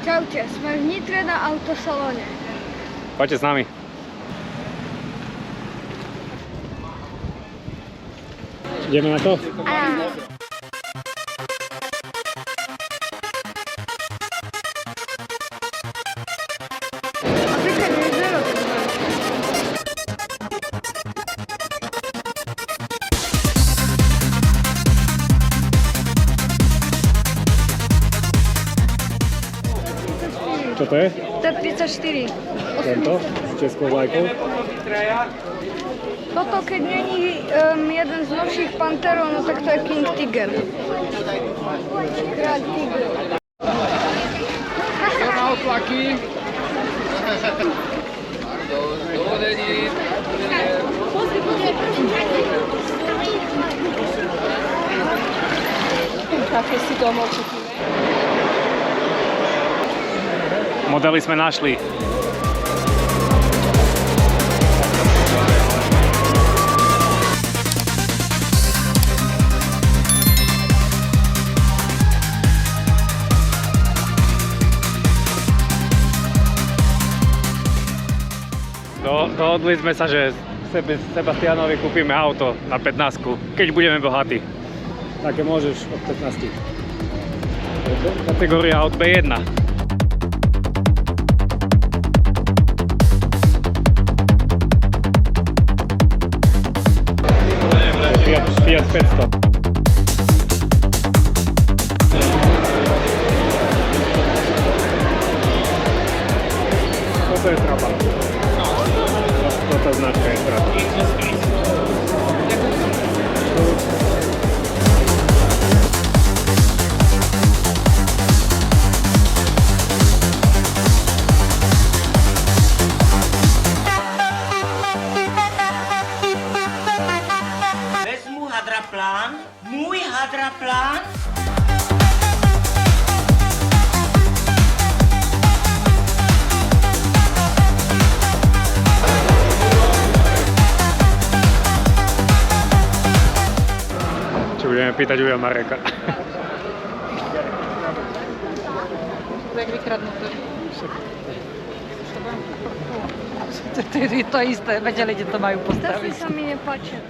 Čaute, sme v Nitre na autosalóne. Poďte s nami. Ideme na to? Áno. Čo to je? T-34. Tento? S českou vlajkou? Toto, keď není jeden z novších Panterov, no tak to je King Tiger. Kráľ Tiger. Na otlaky. Dovodení. Také si domov. Modely sme našli. Dohodli sme sa, že Sebastianovi kúpime auto na 15, keď budeme bohatí. Také môžeš od 15. Kategória aut B1. Fiat 500. Toto je Trabant. Toto značka je Trabant. Hadraplán, můj hadraplán. Čo budeme pýtať u Mareka? Jak vykradnuté. To je to isté, vedeli, kde to majú postaviť. To sa mi nepáči.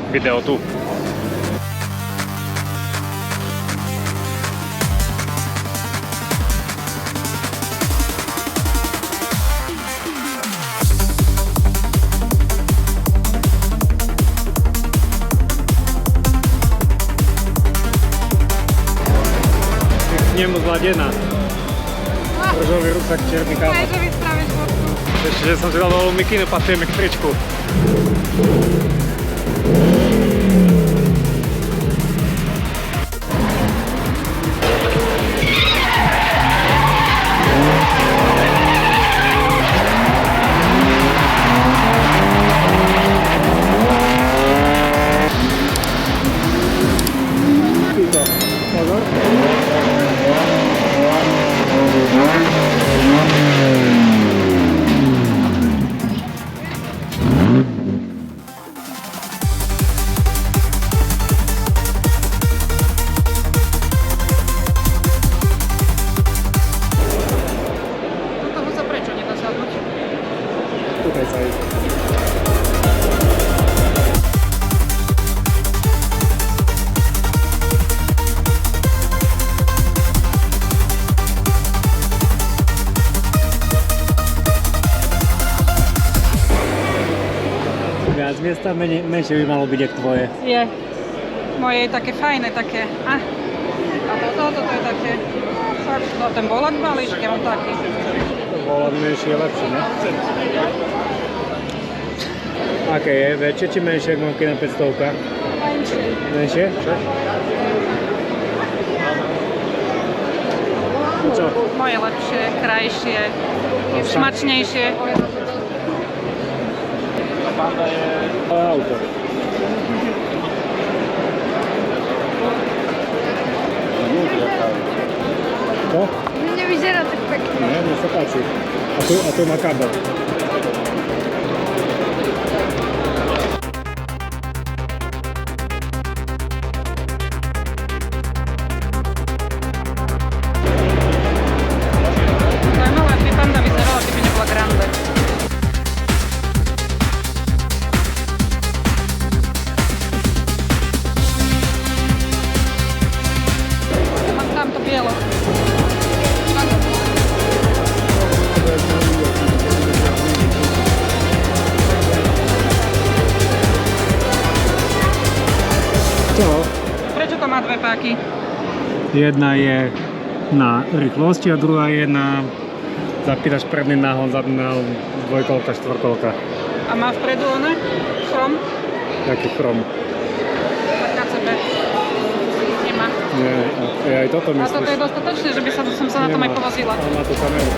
Video tu. Nemu zladená. Ružový ruksak, černý kápa. Aj, že vystravíš vodku. Ešte, že som si dal dolu mikinu, pasujeme k tričku. Viac miesta, menšie by malo byť jak tvoje. Je. Moje je také fajné, také. A toto je také. No, ten volant maličký, on taký. To volant menšie je lepšie, ne? Aké je? Väčšie či menšie, ak mám keď na 500? Menšie. Menšie? Čo? Moje lepšie, krajšie, šmačnejšie. Auto. To? Nevyzerá tak pekne. Nie, mne sa páči. A tu má kabel. Grande. Mám tamto bielo. Čo? Prečo to má dve páky? Jedna je na rýchlosti a druhá je na zapínaš predný náhon, zadný náhon, dvojkolka, štvorkolka. A má vpredu one? Chrom? Jaký chrom? Tak KCB. Nemá. Nie, aj toto A myslíš? toto je dostatočné, že by som sa na tom aj Nemá. povozila. On má tú kameru.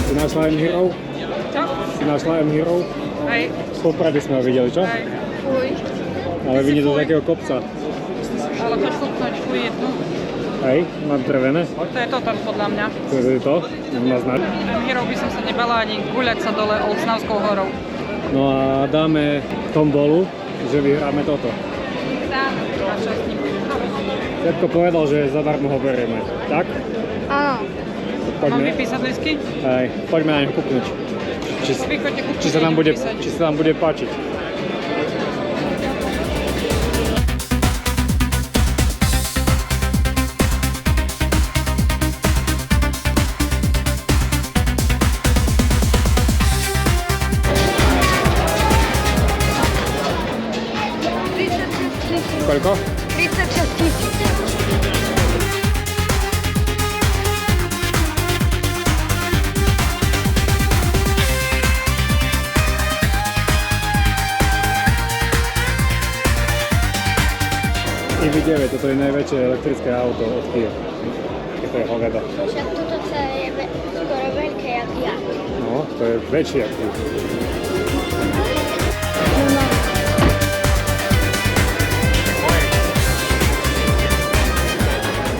Si našla M-Hero? Čo? Si našla M-Hero? Hej. Z Poprady sme ho videli, čo? Hej. Fuj. Ale vidí do takého kopca. Ale choď kúpnuť, fuj, jednu. Hej, má drevené. To je to tam podľa mňa. To je to. Má znať. Hierou by som sa nebala ani guľať sa dole Olcnavskou horou. No a dáme tombolu, že vyhráme toto. A čo s ním? Všetko povedal, že zadarmo ho berieme. Tak? Áno. Mám Poďme. vypísať lístky? Hej, poďme na ňu kúknuť. Vy choďte kúpnuť, Či sa nám idem bude, písať. či sa nám bude páčiť. Koľko? 36 000. EV9, toto je najväčšie elektrické auto od Kia. To je hoveda. Však toto celé je skoro veľké jak ja. No, to je väčšie ako ty.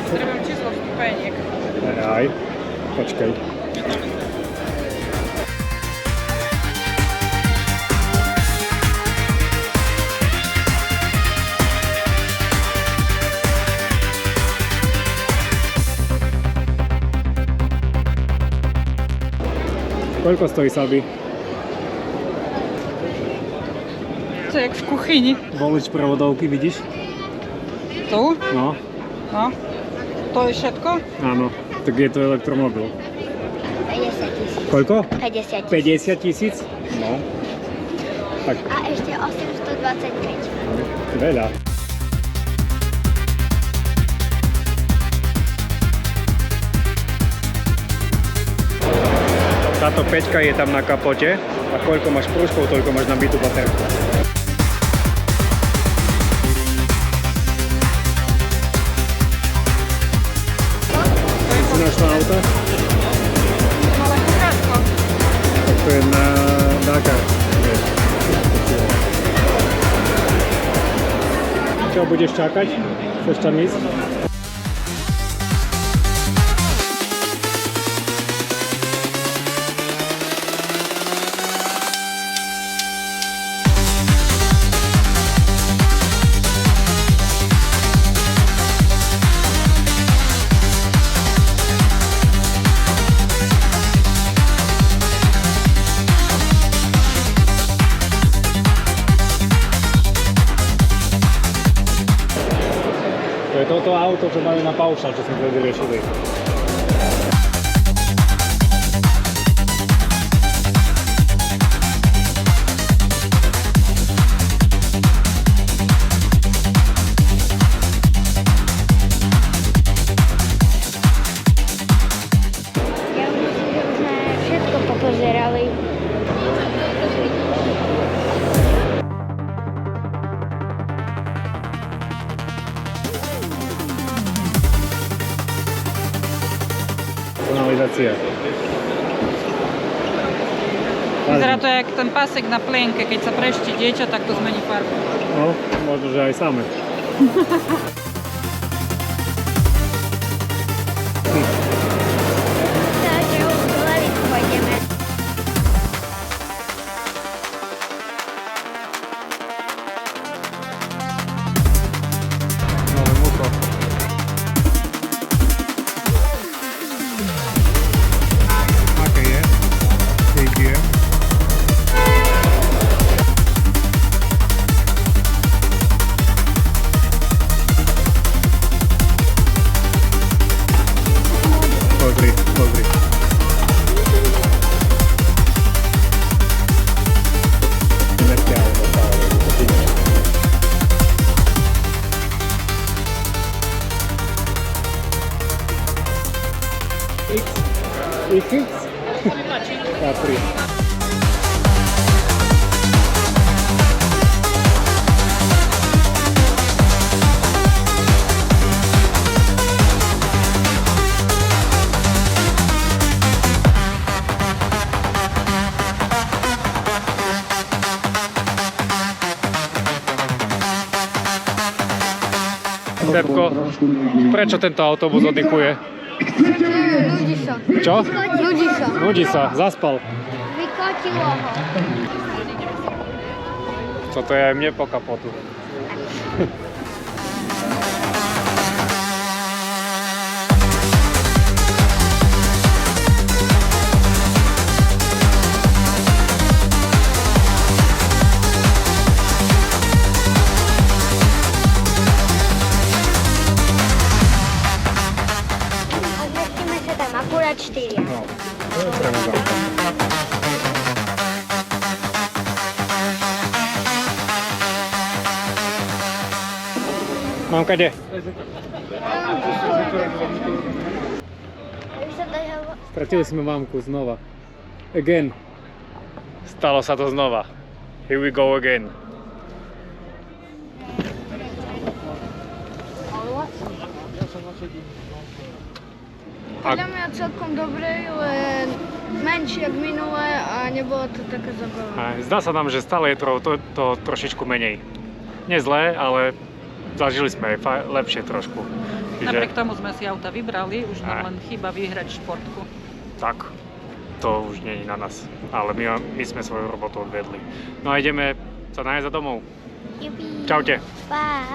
Potrebujem číslo stupeniek. Aj, počkaj. Koľko stojí Sabi? To je jak v kuchyni. Volič prevodovky, vidíš? Tu? No, No. To je všetko? áno. Tak je to elektromobil. 50 000. Koľko? 50 000. 50 000? No. Tak A ešte 825. veľa. Táto peťka je tam na kapote a koľko máš prúžkov, toľko máš nabitú baterku. Si našla auta? Ale kuchársko. Tak to je na Dakar. Čo, budeš čakať? Chceš tam ísť? To je toto auto, čo máme na paušal, čo sme vtedy riešili. Ja myslím, že už sme všetko popozerali. Personalizácia. Vyzerá to jak ten pásek na plienke, keď sa preští dieťa, tak to zmení farbu. No, možno, že aj same. Pepko, prečo tento autobus oddychuje? Nudí sa. Čo? Nudí sa. Nudí sa, zaspal. Vykotilo ho. Toto je aj mne po kapotu. A zmestíme sa tam akurát 4. No, to je pre mňa zaujímavé. Mamka, kde? Stratili sme mamku znova. Again. Stalo sa to znova. Here we go again. Podľa mňa celkom dobre, len menšie ako minulé a nebolo to také zabavné. A zdá sa nám, že stále je to trošičku menej. Nie zlé, ale zažili sme aj lepšie trošku. Napriek tomu sme si auta vybrali, už nám len chýba vyhrať športku. Tak, to už nie je na nás. Ale my sme svoju robotu odvedli. No a ideme sa nájsť za domov. Jupi. Čaute. Pa.